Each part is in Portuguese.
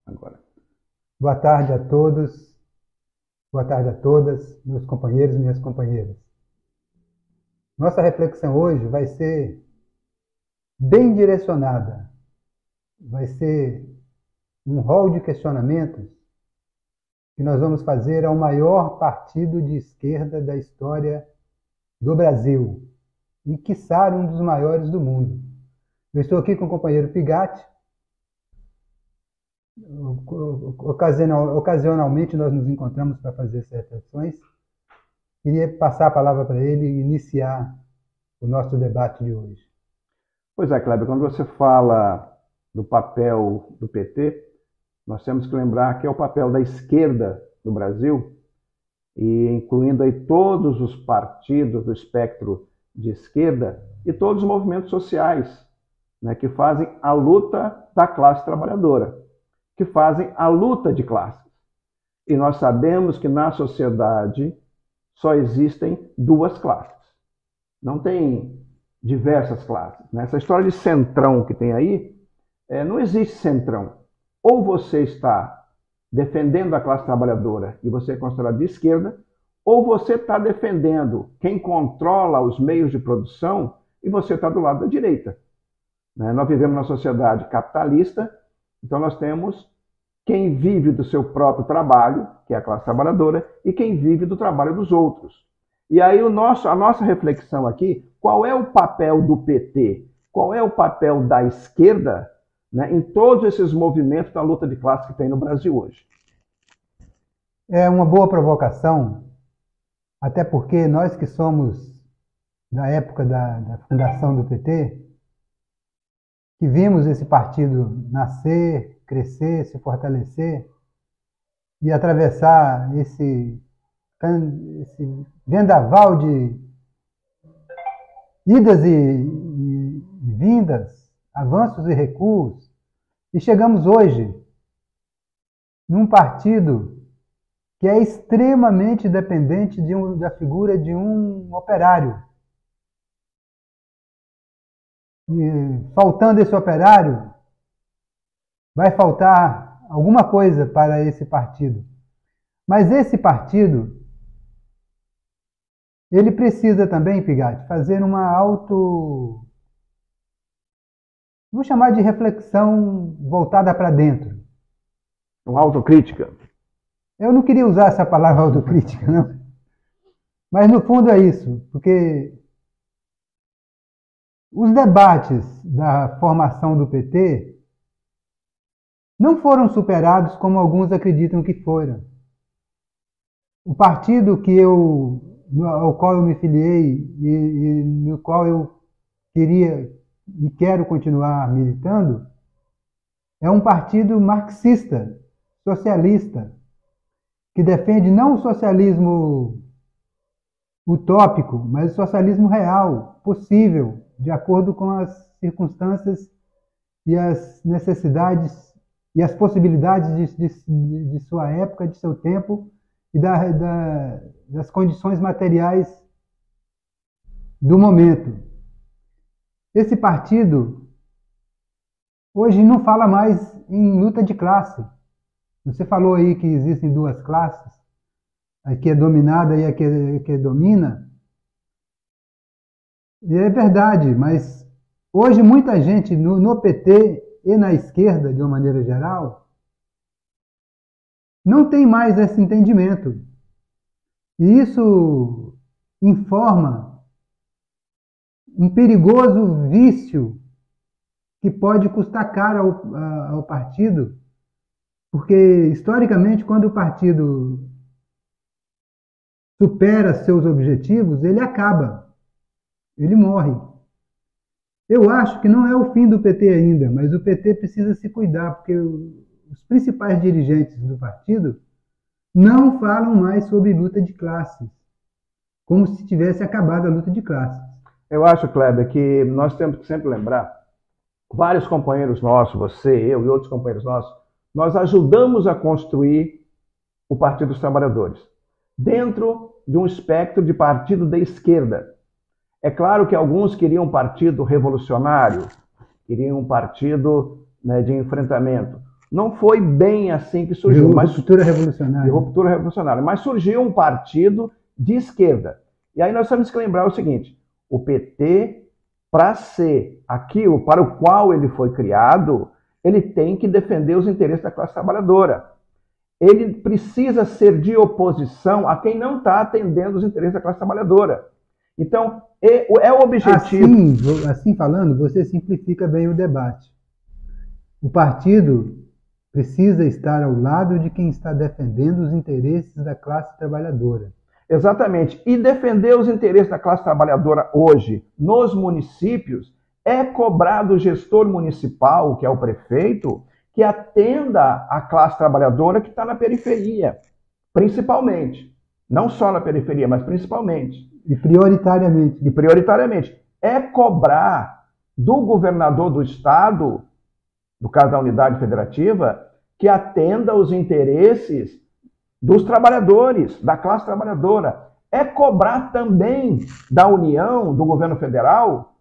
Agora. Boa tarde a todos, boa tarde a todas, meus companheiros e minhas companheiras. Nossa reflexão hoje vai ser bem direcionada, vai ser um rol de questionamentos que nós vamos fazer ao maior partido de esquerda da história do Brasil e, quiçá, um dos maiores do mundo. Eu estou aqui com o companheiro Pigatti. Ocasionalmente nós nos encontramos para fazer essas reflexões. Queria passar a palavra para ele e iniciar o nosso debate de hoje. Pois é, Kleber, quando você fala do papel do PT, nós temos que lembrar que é o papel da esquerda no Brasil, e incluindo aí todos os partidos do espectro de esquerda e todos os movimentos sociais, né, que fazem a luta da classe trabalhadora, que fazem a luta de classes. E nós sabemos que na sociedade só existem duas classes. Não tem diversas classes. Né? Essa história de centrão que tem aí, não existe centrão. Ou você está defendendo a classe trabalhadora e você é considerado de esquerda, ou você está defendendo quem controla os meios de produção e você está do lado da direita. Né? Nós vivemos numa sociedade capitalista, então nós temos quem vive do seu próprio trabalho, que é a classe trabalhadora, e quem vive do trabalho dos outros. E aí a nossa reflexão aqui, qual é o papel do PT? Qual é o papel da esquerda, né, em todos esses movimentos da luta de classe que tem no Brasil hoje? É uma boa provocação, até porque nós que somos da época da fundação do PT, que vimos esse partido nascer, crescer, se fortalecer e atravessar esse vendaval de idas e vindas, avanços e recuos, e chegamos hoje num partido que é extremamente dependente da figura de um operário. E faltando esse operário, vai faltar alguma coisa para esse partido. Mas esse partido, ele precisa também, Pigatti, fazer uma vou chamar de reflexão voltada para dentro. Uma autocrítica. Eu não queria usar essa palavra autocrítica, não. Mas no fundo é isso, porque os debates da formação do PT não foram superados como alguns acreditam que foram. O partido ao qual eu me filiei e no qual eu queria e quero continuar militando é um partido marxista, socialista, que defende não o socialismo utópico, mas o socialismo real, possível, de acordo com as circunstâncias e as necessidades e as possibilidades de sua época, de seu tempo e das condições materiais do momento. Esse partido hoje não fala mais em luta de classe. Você falou aí que existem duas classes, a que é dominada e a que domina. E é verdade, mas hoje muita gente no PT e na esquerda, de uma maneira geral, não tem mais esse entendimento. E isso informa um perigoso vício que pode custar caro ao partido, porque, historicamente, quando o partido supera seus objetivos, ele acaba, ele morre. Eu acho que não é o fim do PT ainda, mas o PT precisa se cuidar, porque os principais dirigentes do partido não falam mais sobre luta de classes, como se tivesse acabado a luta de classes. Eu acho, Kleber, que nós temos que sempre lembrar, vários companheiros nossos, você, eu e outros companheiros nossos, nós ajudamos a construir o Partido dos Trabalhadores, dentro de um espectro de partido de esquerda. É claro que alguns queriam um partido revolucionário, queriam um partido, né, de enfrentamento. Não foi bem assim que surgiu. De ruptura revolucionária. De ruptura revolucionária. Mas surgiu um partido de esquerda. E aí nós temos que lembrar o seguinte: o PT, para ser aquilo para o qual ele foi criado, ele tem que defender os interesses da classe trabalhadora. Ele precisa ser de oposição a quem não está atendendo os interesses da classe trabalhadora. Então, é o objetivo... Assim falando, você simplifica bem o debate. O partido precisa estar ao lado de quem está defendendo os interesses da classe trabalhadora. Exatamente. E defender os interesses da classe trabalhadora hoje nos municípios é cobrar do gestor municipal, que é o prefeito, que atenda a classe trabalhadora que está na periferia, principalmente. Não só na periferia, mas principalmente. E prioritariamente. E prioritariamente. É cobrar do governador do estado, no caso da unidade federativa, que atenda os interesses dos trabalhadores, da classe trabalhadora. É cobrar também da União, do governo federal,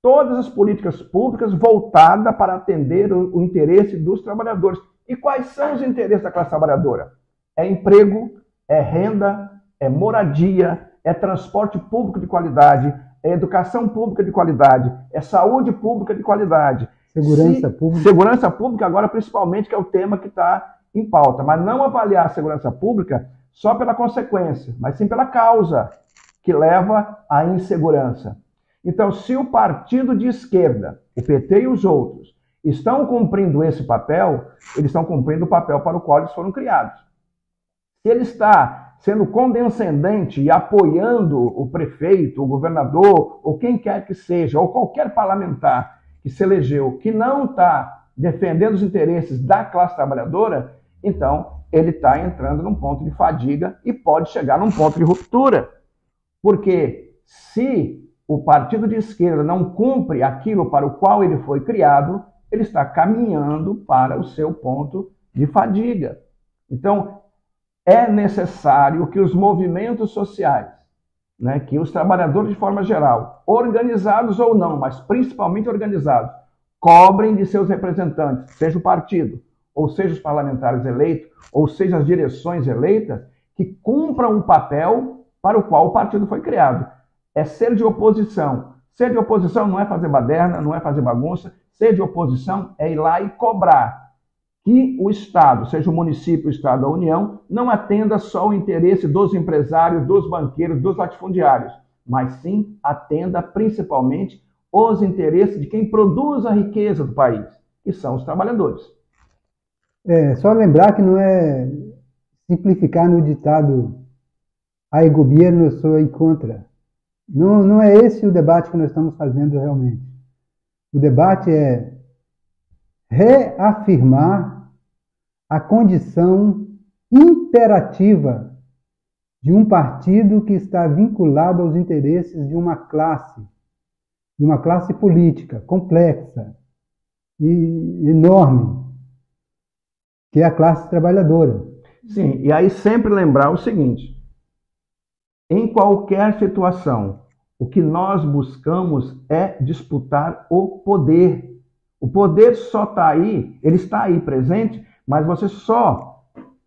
todas as políticas públicas voltadas para atender o interesse dos trabalhadores. E quais são os interesses da classe trabalhadora? É emprego, é renda, é moradia, é transporte público de qualidade, é educação pública de qualidade, é saúde pública de qualidade. Segurança pública. Segurança pública agora, principalmente, que é o tema que está em pauta. Mas não avaliar a segurança pública só pela consequência, mas sim pela causa que leva à insegurança. Então, se o partido de esquerda, o PT e os outros, estão cumprindo esse papel, eles estão cumprindo o papel para o qual eles foram criados. Se ele está sendo condescendente e apoiando o prefeito, o governador, ou quem quer que seja, ou qualquer parlamentar que se elegeu, que não está defendendo os interesses da classe trabalhadora, então ele está entrando num ponto de fadiga e pode chegar num ponto de ruptura. Porque se o partido de esquerda não cumpre aquilo para o qual ele foi criado, ele está caminhando para o seu ponto de fadiga. Então, é necessário que os movimentos sociais, né, que os trabalhadores de forma geral, organizados ou não, mas principalmente organizados, cobrem de seus representantes, seja o partido, ou seja os parlamentares eleitos, ou seja as direções eleitas, que cumpram o papel para o qual o partido foi criado. É ser de oposição. Ser de oposição não é fazer baderna, não é fazer bagunça. Ser de oposição é ir lá e cobrar que o Estado, seja o município, o Estado ou a União, não atenda só o interesse dos empresários, dos banqueiros, dos latifundiários, mas sim atenda principalmente os interesses de quem produz a riqueza do país, que são os trabalhadores. Só lembrar que não é simplificar no ditado "hay gobierno, eu sou contra". Não é esse o debate que nós estamos fazendo realmente. O debate é reafirmar a condição imperativa de um partido que está vinculado aos interesses de uma classe política complexa e enorme, que é a classe trabalhadora. Sim, e aí sempre lembrar o seguinte: em qualquer situação, o que nós buscamos é disputar o poder. O poder só está aí, ele está aí presente, mas você só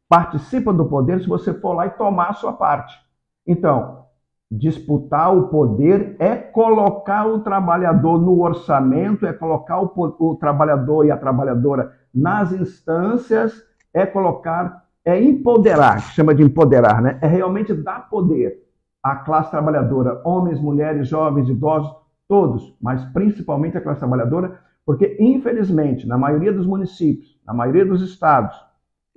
participa do poder se você for lá e tomar a sua parte. Então, disputar o poder é colocar o trabalhador no orçamento, é colocar o trabalhador e a trabalhadora nas instâncias, é empoderar, chama de empoderar, né? É realmente dar poder à classe trabalhadora, homens, mulheres, jovens, idosos, todos, mas principalmente a classe trabalhadora, porque, infelizmente, na maioria dos municípios, na maioria dos estados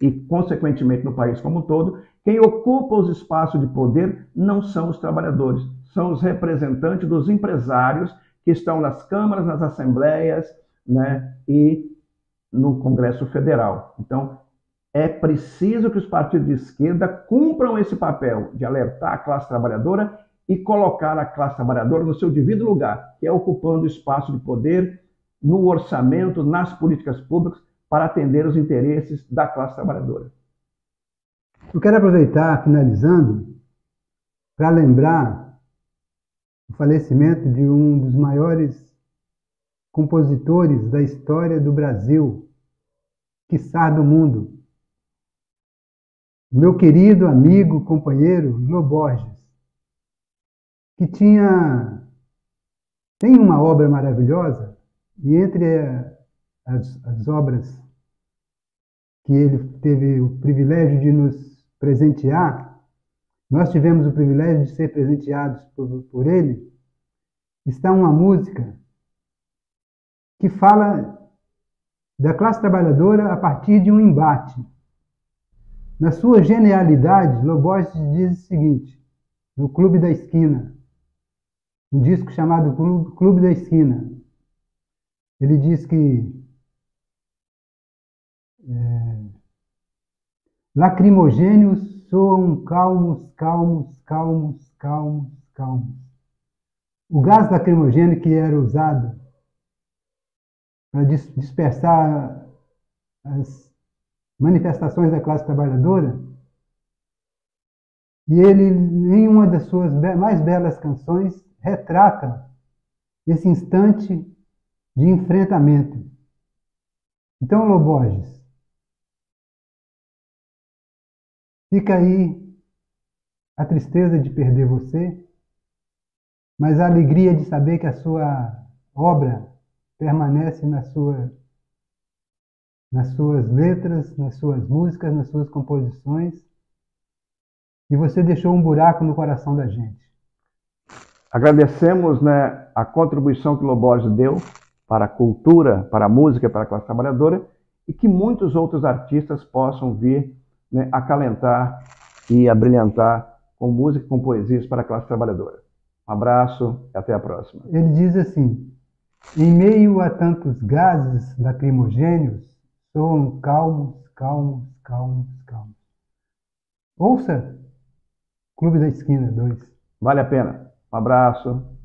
e, consequentemente, no país como um todo, quem ocupa os espaços de poder não são os trabalhadores, são os representantes dos empresários que estão nas câmaras, nas assembleias, né, e no Congresso Federal. Então, é preciso que os partidos de esquerda cumpram esse papel de alertar a classe trabalhadora e colocar a classe trabalhadora no seu devido lugar, que é ocupando o espaço de poder no orçamento, nas políticas públicas, para atender os interesses da classe trabalhadora. Eu quero aproveitar, finalizando, para lembrar o falecimento de um dos maiores compositores da história do Brasil, quiçá do mundo. Meu querido amigo, companheiro Lô Borges, que tem uma obra maravilhosa, e entre as obras que ele teve o privilégio de nos presentear, nós tivemos o privilégio de ser presenteados por ele, está uma música que fala da classe trabalhadora a partir de um embate. Na sua genialidade, Lô Borges diz o seguinte, no Clube da Esquina, um disco chamado Clube da Esquina, ele diz que lacrimogênios soam calmos, calmos, calmos, calmos, calmos. O gás lacrimogêneo que era usado para dispersar as manifestações da classe trabalhadora, e ele, em uma das suas mais belas canções, retrata esse instante de enfrentamento. Então, Lô Borges, fica aí a tristeza de perder você, mas a alegria de saber que a sua obra permanece nas suas letras, nas suas músicas, nas suas composições, e você deixou um buraco no coração da gente. Agradecemos, né, a contribuição que o Lô Borges deu para a cultura, para a música, para a classe trabalhadora, e que muitos outros artistas possam vir, né, acalentar e abrilhantar com música e com poesias para a classe trabalhadora. Um abraço e até a próxima. Ele diz assim, em meio a tantos gases lacrimogêneos, soam calmos, calmos, calmos, calmos. Ouça Clube da Esquina 2. Vale a pena. Um abraço.